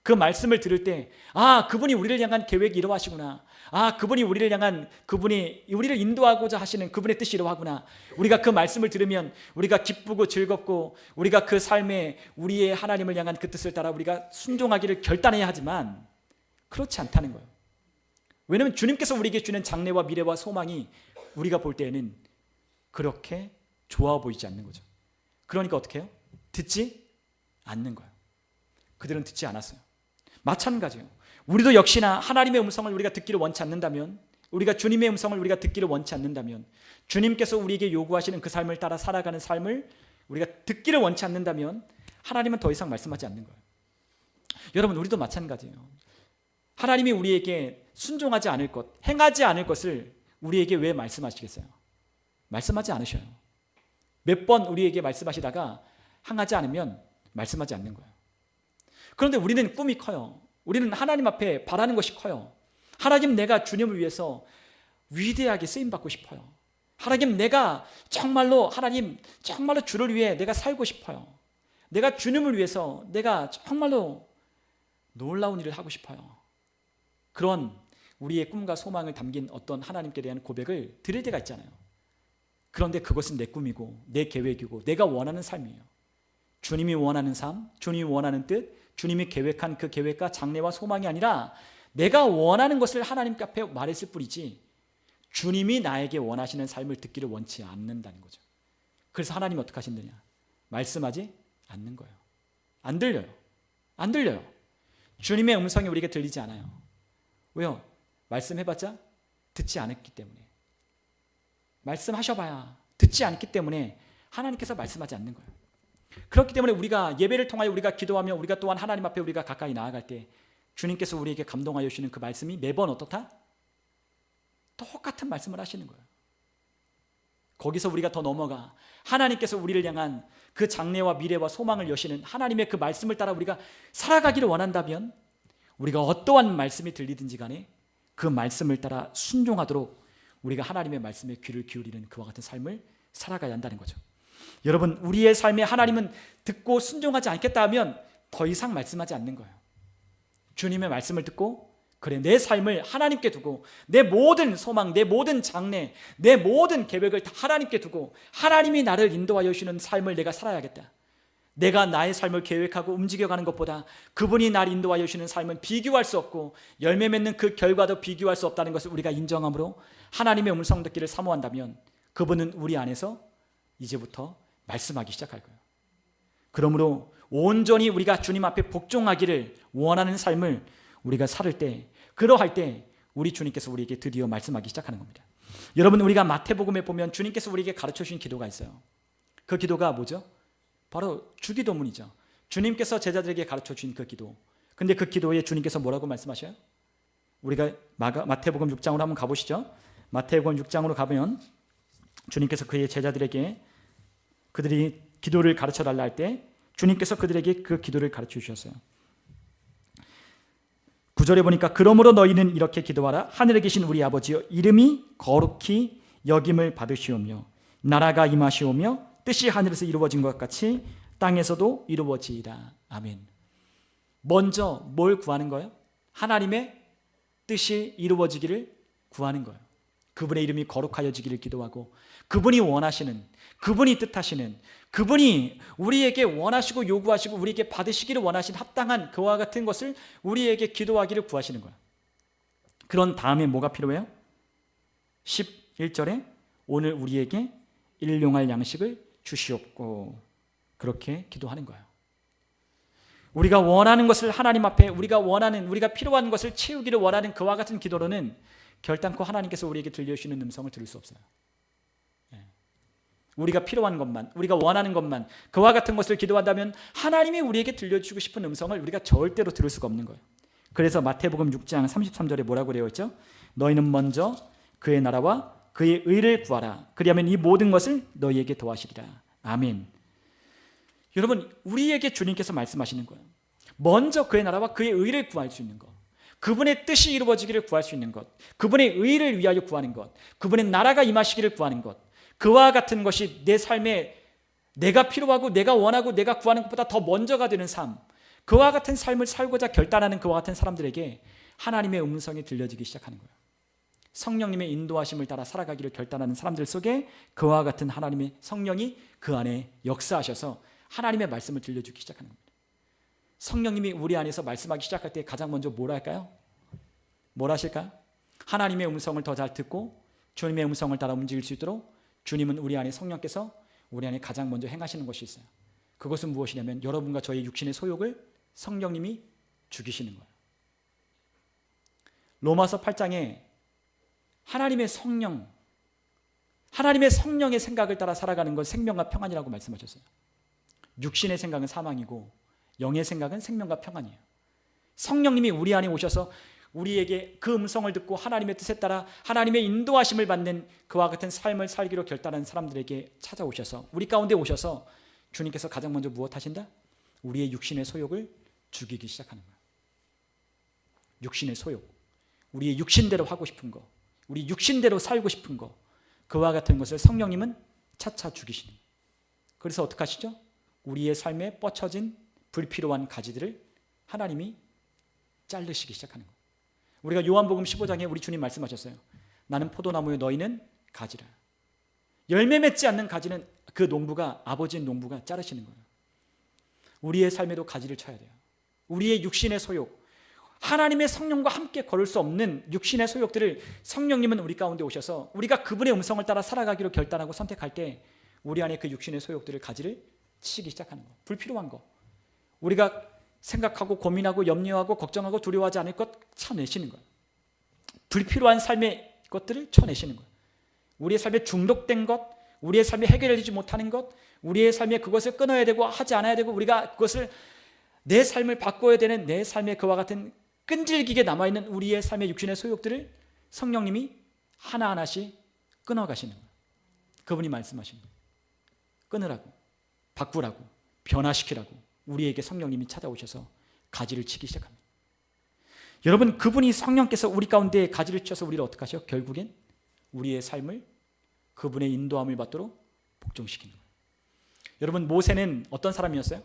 Speaker 1: 그 말씀을 들을 때 그분이 우리를 향한 계획이 이러하시구나. 그분이 우리를 향한 그분이 우리를 인도하고자 하시는 그분의 뜻이 이러하구나. 우리가 그 말씀을 들으면 우리가 기쁘고 즐겁고 우리가 그 삶에 우리의 하나님을 향한 그 뜻을 따라 우리가 순종하기를 결단해야 하지만 그렇지 않다는 거예요. 왜냐하면 주님께서 우리에게 주는 장래와 미래와 소망이 우리가 볼 때에는 그렇게 좋아 보이지 않는 거죠. 그러니까 어떻게 해요? 듣지 않는 거예요. 그들은 듣지 않았어요. 마찬가지예요. 우리도 역시나 하나님의 음성을 우리가 듣기를 원치 않는다면, 우리가 주님의 음성을 우리가 듣기를 원치 않는다면, 주님께서 우리에게 요구하시는 그 삶을 따라 살아가는 삶을 우리가 듣기를 원치 않는다면 하나님은 더 이상 말씀하지 않는 거예요. 여러분, 우리도 마찬가지예요. 하나님이 우리에게 순종하지 않을 것, 행하지 않을 것을 우리에게 왜 말씀하시겠어요? 말씀하지 않으셔요. 몇 번 우리에게 말씀하시다가 행하지 않으면 말씀하지 않는 거예요. 그런데 우리는 꿈이 커요. 우리는 하나님 앞에 바라는 것이 커요. 하나님, 내가 주님을 위해서 위대하게 쓰임받고 싶어요. 하나님, 내가 정말로, 하나님 정말로 주를 위해 내가 살고 싶어요. 내가 주님을 위해서 내가 정말로 놀라운 일을 하고 싶어요. 그런 우리의 꿈과 소망을 담긴 어떤 하나님께 대한 고백을 드릴 때가 있잖아요. 그런데 그것은 내 꿈이고 내 계획이고 내가 원하는 삶이에요. 주님이 원하는 삶, 주님이 원하는 뜻, 주님이 계획한 그 계획과 장래와 소망이 아니라 내가 원하는 것을 하나님 앞에 말했을 뿐이지 주님이 나에게 원하시는 삶을 듣기를 원치 않는다는 거죠. 그래서 하나님이 어떻게 하신다냐? 말씀하지 않는 거예요. 안 들려요. 안 들려요. 주님의 음성이 우리에게 들리지 않아요. 왜요? 말씀해봤자 듣지 않았기 때문에. 말씀하셔봐야 듣지 않기 때문에 하나님께서 말씀하지 않는 거예요. 그렇기 때문에 우리가 예배를 통하여 우리가 기도하며 우리가 또한 하나님 앞에 우리가 가까이 나아갈 때 주님께서 우리에게 감동하여 주시는 그 말씀이 매번 어떻다? 똑같은 말씀을 하시는 거예요. 거기서 우리가 더 넘어가 하나님께서 우리를 향한 그 장래와 미래와 소망을 여시는 하나님의 그 말씀을 따라 우리가 살아가기를 원한다면 우리가 어떠한 말씀이 들리든지 간에 그 말씀을 따라 순종하도록 우리가 하나님의 말씀에 귀를 기울이는 그와 같은 삶을 살아가야 한다는 거죠. 여러분, 우리의 삶에 하나님은 듣고 순종하지 않겠다 하면 더 이상 말씀하지 않는 거예요. 주님의 말씀을 듣고 그래, 내 삶을 하나님께 두고 내 모든 소망, 내 모든 장래, 내 모든 계획을 다 하나님께 두고 하나님이 나를 인도하여 주시는 삶을 내가 살아야겠다. 내가 나의 삶을 계획하고 움직여가는 것보다 그분이 나를 인도하여 주시는 삶은 비교할 수 없고 열매 맺는 그 결과도 비교할 수 없다는 것을 우리가 인정함으로 하나님의 음성 듣기를 사모한다면 그분은 우리 안에서 이제부터 말씀하기 시작할 거예요. 그러므로 온전히 우리가 주님 앞에 복종하기를 원하는 삶을 우리가 살을 때, 그러할 때 우리 주님께서 우리에게 드디어 말씀하기 시작하는 겁니다. 여러분, 우리가 마태복음에 보면 주님께서 우리에게 가르쳐 주신 기도가 있어요. 그 기도가 뭐죠? 바로 주기도문이죠. 주님께서 제자들에게 가르쳐 주신 그 기도. 근데 그 기도에 주님께서 뭐라고 말씀하셔요? 우리가 마태복음 6장으로 한번 가보시죠. 마태복음 6장으로 가보면 주님께서 그의 제자들에게 그들이 기도를 가르쳐 달라 할 때 주님께서 그들에게 그 기도를 가르쳐 주셨어요. 9절에 보니까 그러므로 너희는 이렇게 기도하라. 하늘에 계신 우리 아버지여, 이름이 거룩히 여김을 받으시오며 나라가 임하시오며 뜻이 하늘에서 이루어진 것 같이 땅에서도 이루어지이다. 아멘. 먼저 뭘 구하는 거예요? 하나님의 뜻이 이루어지기를 구하는 거예요. 그분의 이름이 거룩하여지기를 기도하고 그분이 원하시는, 그분이 뜻하시는, 그분이 우리에게 원하시고 요구하시고 우리에게 받으시기를 원하신 합당한 그와 같은 것을 우리에게 기도하기를 구하시는 거예요. 그런 다음에 뭐가 필요해요? 11절에 오늘 우리에게 일용할 양식을 주시옵고, 그렇게 기도하는 거예요. 우리가 원하는 것을 하나님 앞에 우리가 원하는, 우리가 필요한 것을 채우기를 원하는 그와 같은 기도로는 결단코 하나님께서 우리에게 들려주시는 음성을 들을 수 없어요. 우리가 필요한 것만, 우리가 원하는 것만, 그와 같은 것을 기도한다면 하나님이 우리에게 들려주시고 싶은 음성을 우리가 절대로 들을 수가 없는 거예요. 그래서 마태복음 6장 33절에 뭐라고 되어 있죠? 너희는 먼저 그의 나라와 그의 의를 구하라. 그리하면 이 모든 것을 너희에게 더하시리라. 아멘. 여러분, 우리에게 주님께서 말씀하시는 거예요. 먼저 그의 나라와 그의 의를 구할 수 있는 것, 그분의 뜻이 이루어지기를 구할 수 있는 것, 그분의 의를 위하여 구하는 것, 그분의 나라가 임하시기를 구하는 것, 그와 같은 것이 내 삶에 내가 필요하고 내가 원하고 내가 구하는 것보다 더 먼저가 되는 삶, 그와 같은 삶을 살고자 결단하는 그와 같은 사람들에게 하나님의 음성이 들려지기 시작하는 거예요. 성령님의 인도하심을 따라 살아가기를 결단하는 사람들 속에 그와 같은 하나님의 성령이 그 안에 역사하셔서 하나님의 말씀을 들려주기 시작하는 겁니다. 성령님이 우리 안에서 말씀하기 시작할 때 가장 먼저 뭘 할까요? 뭘 하실까요? 하나님의 음성을 더 잘 듣고 주님의 음성을 따라 움직일 수 있도록 주님은 우리 안에, 성령께서 우리 안에 가장 먼저 행하시는 것이 있어요. 그것은 무엇이냐면 여러분과 저의 육신의 소욕을 성령님이 죽이시는 거예요. 로마서 8장에 하나님의 성령, 하나님의 성령의 생각을 따라 살아가는 건 생명과 평안이라고 말씀하셨어요. 육신의 생각은 사망이고 영의 생각은 생명과 평안이에요. 성령님이 우리 안에 오셔서 우리에게 그 음성을 듣고 하나님의 뜻에 따라 하나님의 인도하심을 받는 그와 같은 삶을 살기로 결단한 사람들에게 찾아오셔서 우리 가운데 오셔서 주님께서 가장 먼저 무엇 하신다? 우리의 육신의 소욕을 죽이기 시작하는 거예요. 육신의 소욕, 우리의 육신대로 하고 싶은 거, 우리 육신대로 살고 싶은 거, 그와 같은 것을 성령님은 차차 죽이시는 거예요. 그래서 어떻게 하시죠? 우리의 삶에 뻗쳐진 불필요한 가지들을 하나님이 자르시기 시작하는 거예요. 우리가 요한복음 15장에 우리 주님 말씀하셨어요. 나는 포도나무요 너희는 가지라. 열매 맺지 않는 가지는 그 농부가, 아버지인 농부가 자르시는 거예요. 우리의 삶에도 가지를 쳐야 돼요. 우리의 육신의 소욕, 하나님의 성령과 함께 걸을 수 없는 육신의 소욕들을 성령님은 우리 가운데 오셔서 우리가 그분의 음성을 따라 살아가기로 결단하고 선택할 때 우리 안에 그 육신의 소욕들을 가지를 치기 시작하는 거예요. 불필요한 거, 우리가 생각하고 고민하고 염려하고 걱정하고 두려워하지 않을 것 쳐내시는 거예요. 불필요한 삶의 것들을 쳐내시는 거예요. 우리의 삶에 중독된 것, 우리의 삶에 해결되지 못하는 것, 우리의 삶에 그것을 끊어야 되고 하지 않아야 되고 우리가 그것을 내 삶을 바꿔야 되는 내 삶에 그와 같은 끈질기게 남아있는 우리의 삶의 육신의 소욕들을 성령님이 하나하나씩 끊어가시는 거예요. 그분이 말씀하시는 거예요. 끊으라고, 바꾸라고, 변화시키라고 우리에게 성령님이 찾아오셔서 가지를 치기 시작합니다. 여러분, 그분이 성령께서 우리 가운데 가지를 쳐서 우리를 어떻게 하셔? 결국엔 우리의 삶을 그분의 인도함을 받도록 복종시키는 거예요. 여러분, 모세는 어떤 사람이었어요?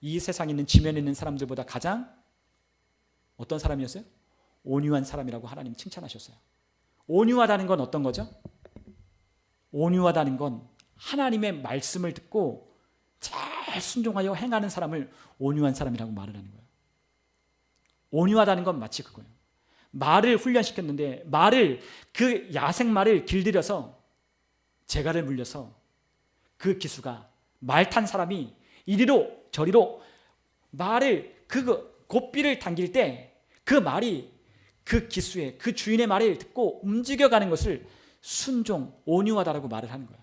Speaker 1: 이 세상에 있는 지면에 있는 사람들보다 가장 어떤 사람이었어요? 온유한 사람이라고 하나님 칭찬하셨어요. 온유하다는 건 어떤 거죠? 온유하다는 건 하나님의 말씀을 듣고 잘 순종하여 행하는 사람을 온유한 사람이라고 말을 하는 거예요. 온유하다는 건 마치 그거예요. 말을 훈련시켰는데 말을, 그 야생말을 길들여서 재갈을 물려서 그 기수가 말 탄 사람이 이리로 저리로 말을, 그 고삐를 당길 때 그 말이 그 기수의, 그 주인의 말을 듣고 움직여가는 것을 순종, 온유하다라고 말을 하는 거예요.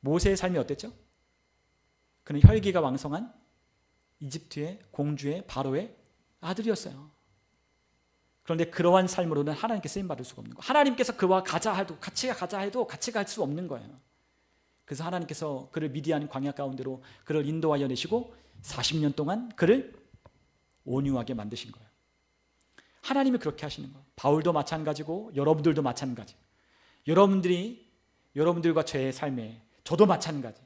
Speaker 1: 모세의 삶이 어땠죠? 그는 혈기가 왕성한 이집트의 공주의 바로의 아들이었어요. 그런데 그러한 삶으로는 하나님께 쓰임받을 수가 없는 거예요. 하나님께서 그와 가자 해도, 같이 가자 해도 같이 갈 수 없는 거예요. 그래서 하나님께서 그를 미디안 광야 가운데로 그를 인도하여 내시고 40년 동안 그를 온유하게 만드신 거예요. 하나님이 그렇게 하시는 거예요. 바울도 마찬가지고 여러분들도 마찬가지. 여러분들과 저의 삶에, 저도 마찬가지.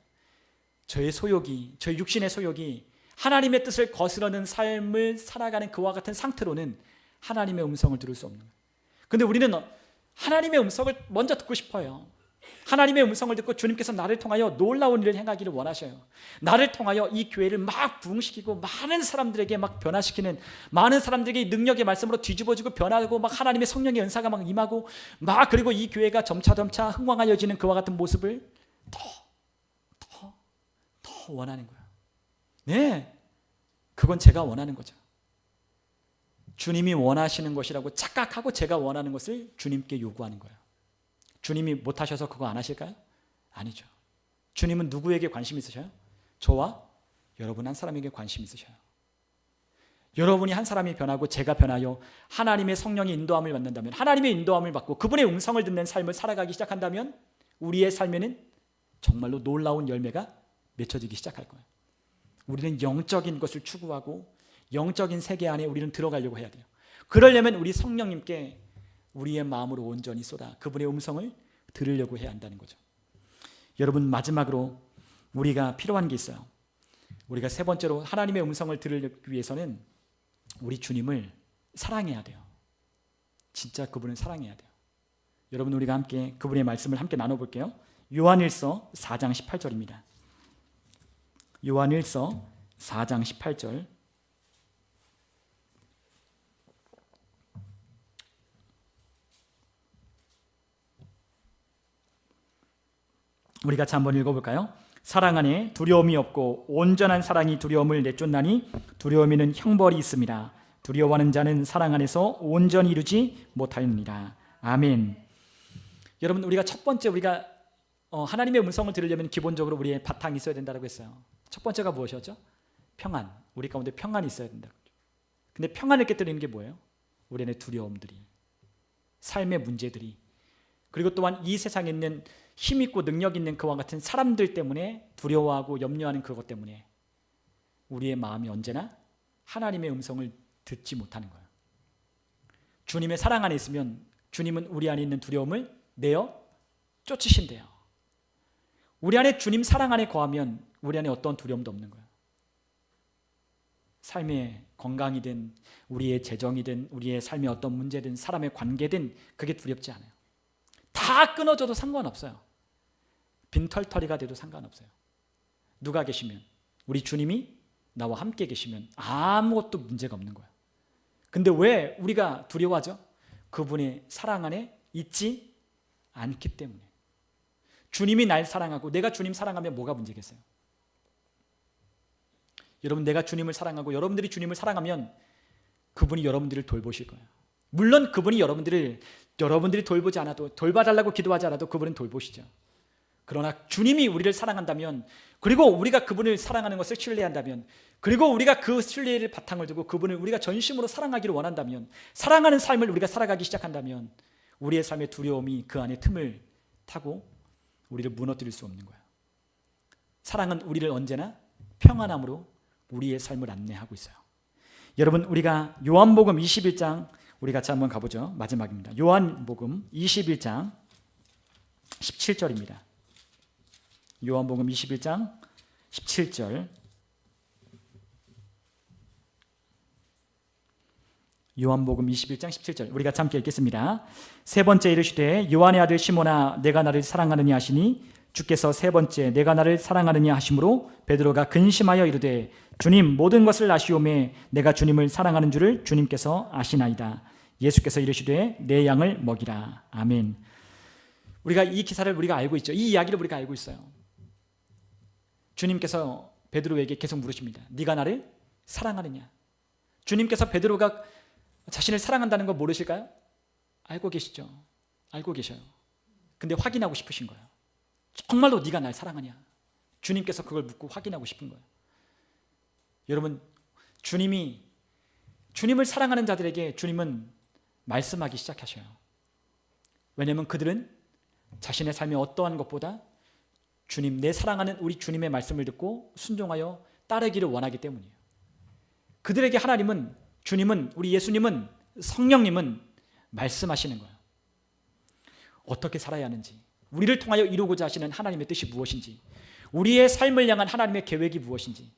Speaker 1: 저의 소욕이, 저의 육신의 소욕이 하나님의 뜻을 거스르는 삶을 살아가는 그와 같은 상태로는 하나님의 음성을 들을 수 없는 거예요. 그런데 우리는 하나님의 음성을 먼저 듣고 싶어요. 하나님의 음성을 듣고 주님께서 나를 통하여 놀라운 일을 행하기를 원하셔요. 나를 통하여 이 교회를 막 부흥시키고 많은 사람들에게 막 변화시키는, 많은 사람들에게 능력의 말씀으로 뒤집어지고 변화하고 막 하나님의 성령의 은사가 막 임하고 막, 그리고 이 교회가 점차 흥왕하여지는 그와 같은 모습을 더 원하는 거예요. 네, 그건 제가 원하는 거죠. 주님이 원하시는 것이라고 착각하고 제가 원하는 것을 주님께 요구하는 거예요. 주님이 못하셔서 그거 안 하실까요? 아니죠. 주님은 누구에게 관심 있으셔요? 저와 여러분 한 사람에게 관심 있으셔요. 여러분이 한 사람이 변하고 제가 변하여 하나님의 성령의 인도함을 받는다면, 하나님의 인도함을 받고 그분의 음성을 듣는 삶을 살아가기 시작한다면 우리의 삶에는 정말로 놀라운 열매가 맺혀지기 시작할 거예요. 우리는 영적인 것을 추구하고 영적인 세계 안에 우리는 들어가려고 해야 돼요. 그러려면 우리 성령님께 우리의 마음으로 온전히 쏟아 그분의 음성을 들으려고 해야 한다는 거죠. 여러분, 마지막으로 우리가 필요한 게 있어요. 우리가 세 번째로 하나님의 음성을 들으기 위해서는 우리 주님을 사랑해야 돼요. 진짜 그분을 사랑해야 돼요. 여러분, 우리가 함께 그분의 말씀을 함께 나눠볼게요. 요한일서 4장 18절입니다. 요한일서 4장 18절. 우리 같이 한번 읽어볼까요? 사랑 안에 두려움이 없고 온전한 사랑이 두려움을 내쫓나니 두려움에는 형벌이 있습니다. 두려워하는 자는 사랑 안에서 온전히 이루지 못하였느니라. 아멘. 여러분, 우리가 첫 번째 우리가 하나님의 음성을 들으려면 기본적으로 우리의 바탕이 있어야 된다고 했어요. 첫 번째가 무엇이었죠? 평안. 우리 가운데 평안이 있어야 된다. 근데 평안을 깨뜨리는 게 뭐예요? 우리 안에 두려움들이, 삶의 문제들이, 그리고 또한 이 세상에 있는 힘 있고 능력 있는 그와 같은 사람들 때문에 두려워하고 염려하는 그것 때문에 우리의 마음이 언제나 하나님의 음성을 듣지 못하는 거예요. 주님의 사랑 안에 있으면 주님은 우리 안에 있는 두려움을 내어 쫓으신대요. 우리 안에 주님 사랑 안에 거하면 우리 안에 어떤 두려움도 없는 거예요. 삶의 건강이든 우리의 재정이든 우리의 삶의 어떤 문제든 사람의 관계든 그게 두렵지 않아요. 다 끊어져도 상관없어요. 빈털터리가 돼도 상관없어요. 누가 계시면, 우리 주님이 나와 함께 계시면 아무것도 문제가 없는 거예요. 근데 왜 우리가 두려워하죠? 그분의 사랑 안에 있지 않기 때문에. 주님이 날 사랑하고 내가 주님 사랑하면 뭐가 문제겠어요? 여러분, 내가 주님을 사랑하고 여러분들이 주님을 사랑하면 그분이 여러분들을 돌보실 거예요. 물론 그분이 여러분들이 돌보지 않아도, 돌봐달라고 기도하지 않아도 그분은 돌보시죠. 그러나 주님이 우리를 사랑한다면, 그리고 우리가 그분을 사랑하는 것을 신뢰한다면, 그리고 우리가 그 신뢰를 바탕을 두고 그분을 우리가 전심으로 사랑하기를 원한다면, 사랑하는 삶을 우리가 살아가기 시작한다면 우리의 삶의 두려움이 그 안에 틈을 타고 우리를 무너뜨릴 수 없는 거예요. 사랑은 우리를 언제나 평안함으로 우리의 삶을 안내하고 있어요. 여러분, 우리가 요한복음 21장 우리 같이 한번 가보죠. 마지막입니다. 요한복음 21장 17절입니다. 요한복음 21장 17절. 요한복음 21장 17절 우리 같이 함께 읽겠습니다. 세 번째 이르시되 요한의 아들 시몬아 내가 나를 사랑하느냐 하시니 주께서 세 번째 내가 나를 사랑하느냐 하심으로 베드로가 근심하여 이르되 주님 모든 것을 아시오매 내가 주님을 사랑하는 줄을 주님께서 아시나이다. 예수께서 이르시되 내 양을 먹이라. 아멘. 우리가 이 기사를 우리가 알고 있죠. 이 이야기를 우리가 알고 있어요. 주님께서 베드로에게 계속 물으십니다. 네가 나를 사랑하느냐? 주님께서 베드로가 자신을 사랑한다는 거 모르실까요? 알고 계시죠. 알고 계셔요. 근데 확인하고 싶으신 거예요. 정말로 네가 날 사랑하냐? 주님께서 그걸 묻고 확인하고 싶은 거예요. 여러분, 주님을 사랑하는 자들에게 주님은 말씀하기 시작하셔요. 왜냐하면 그들은 자신의 삶의 어떠한 것보다 주님, 내 사랑하는 우리 주님의 말씀을 듣고 순종하여 따르기를 원하기 때문이에요. 그들에게 하나님은, 주님은, 우리 예수님은, 성령님은 말씀하시는 거예요. 어떻게 살아야 하는지, 우리를 통하여 이루고자 하시는 하나님의 뜻이 무엇인지, 우리의 삶을 향한 하나님의 계획이 무엇인지,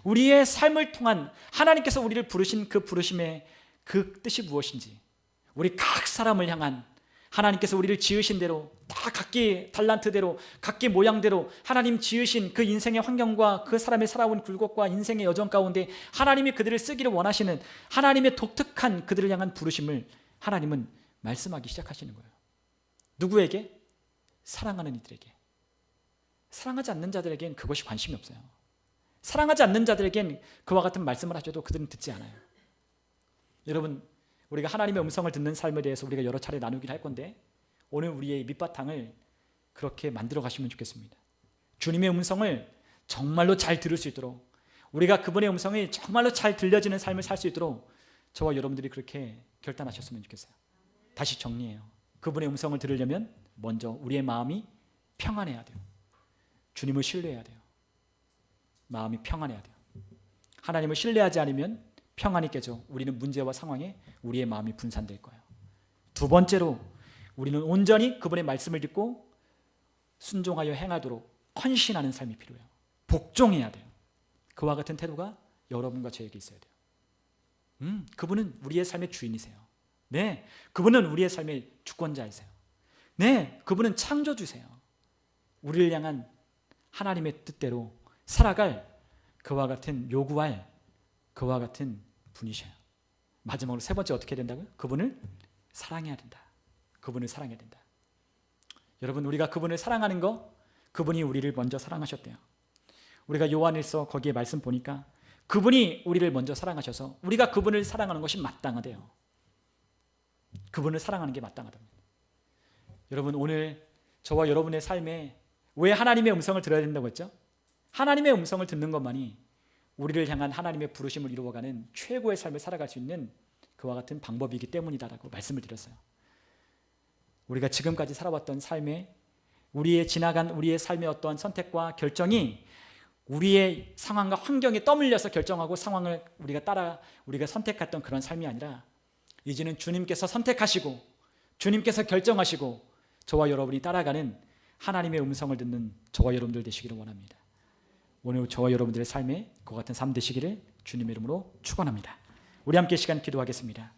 Speaker 1: 우리의 삶을 통한 하나님께서 우리를 부르신 그 부르심의 그 뜻이 무엇인지, 우리 각 사람을 향한 하나님께서 우리를 지으신 대로 다 각기 달란트대로 각기 모양대로 하나님 지으신 그 인생의 환경과 그 사람의 살아온 굴곡과 인생의 여정 가운데 하나님이 그들을 쓰기를 원하시는 하나님의 독특한 그들을 향한 부르심을 하나님은 말씀하기 시작하시는 거예요. 누구에게? 사랑하는 이들에게. 사랑하지 않는 자들에겐 그것이 관심이 없어요. 사랑하지 않는 자들에겐 그와 같은 말씀을 하셔도 그들은 듣지 않아요. 여러분, 우리가 하나님의 음성을 듣는 삶에 대해서 우리가 여러 차례 나누기를 할 건데 오늘 우리의 밑바탕을 그렇게 만들어 가시면 좋겠습니다. 주님의 음성을 정말로 잘 들을 수 있도록, 우리가 그분의 음성이 정말로 잘 들려지는 삶을 살 수 있도록 저와 여러분들이 그렇게 결단하셨으면 좋겠어요. 다시 정리해요. 그분의 음성을 들으려면 먼저 우리의 마음이 평안해야 돼요. 주님을 신뢰해야 돼요. 마음이 평안해야 돼요. 하나님을 신뢰하지 않으면 평안이 깨져 우리는 문제와 상황에 우리의 마음이 분산될 거예요. 두 번째로 우리는 온전히 그분의 말씀을 듣고 순종하여 행하도록 헌신하는 삶이 필요해요. 복종해야 돼요. 그와 같은 태도가 여러분과 저에게 있어야 돼요. 그분은 우리의 삶의 주인이세요. 네, 그분은 우리의 삶의 주권자이세요. 네, 그분은 창조주세요. 우리를 향한 하나님의 뜻대로 살아갈 그와 같은 요구할 그와 같은 분이셔요. 마지막으로 세 번째 어떻게 해야 된다고요? 그분을 사랑해야 된다. 그분을 사랑해야 된다. 여러분, 우리가 그분을 사랑하는 거, 그분이 우리를 먼저 사랑하셨대요. 우리가 요한일서 거기에 말씀 보니까 그분이 우리를 먼저 사랑하셔서 우리가 그분을 사랑하는 것이 마땅하대요. 그분을 사랑하는 게 마땅하답니다. 여러분, 오늘 저와 여러분의 삶에 왜 하나님의 음성을 들어야 된다고 했죠? 하나님의 음성을 듣는 것만이 우리를 향한 하나님의 부르심을 이루어가는 최고의 삶을 살아갈 수 있는 그와 같은 방법이기 때문이다라고 말씀을 드렸어요. 우리가 지금까지 살아왔던 삶에 우리의 지나간 우리의 삶의 어떠한 선택과 결정이 우리의 상황과 환경에 떠밀려서 결정하고 상황을 우리가 선택했던 그런 삶이 아니라 이제는 주님께서 선택하시고 주님께서 결정하시고 저와 여러분이 따라가는 하나님의 음성을 듣는 저와 여러분들 되시기를 원합니다. 오늘 저와 여러분들의 삶에 그와 같은 삶 되시기를 주님의 이름으로 축원합니다. 우리 함께 시간 기도하겠습니다.